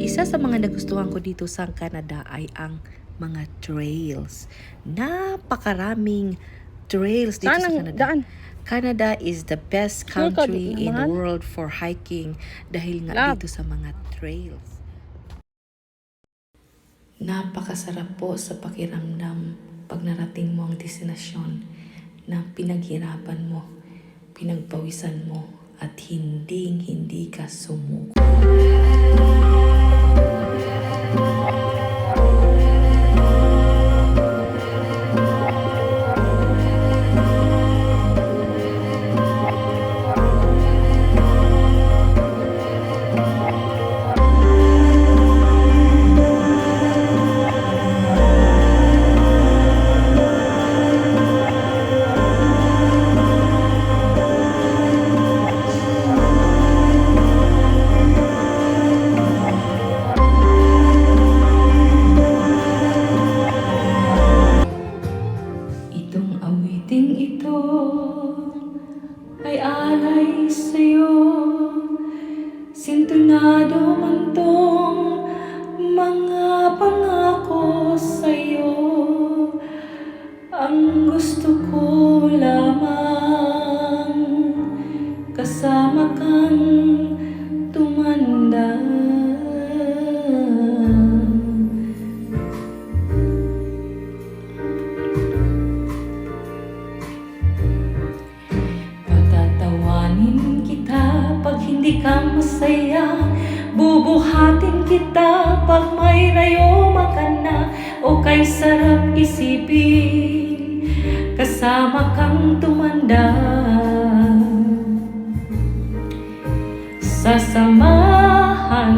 Isa sa mga nagustuhan ko dito sa Canada ay ang mga trails. Napakaraming trails dito Saan sa ang Canada. daan? Canada is the best Sure ka, country in the mahal? world for hiking dahil nga Love. dito sa mga trails. Napakasarap po sa pakiramdam pag narating mo ang destinasyon na pinaghirapan mo, pinagpawisan mo, at hindi ka sumuko. Itong awiting ito ay alay sa'yo, sintonado man tong mga pangako sa'yo. Ang gusto ko lamang kasama kang tumanda. Patatawanin kita pag hindi ka masaya, bubuhatin kita pag may rayoma ka na, o kay sarap isipin kasama kang tumanda. Sasamahan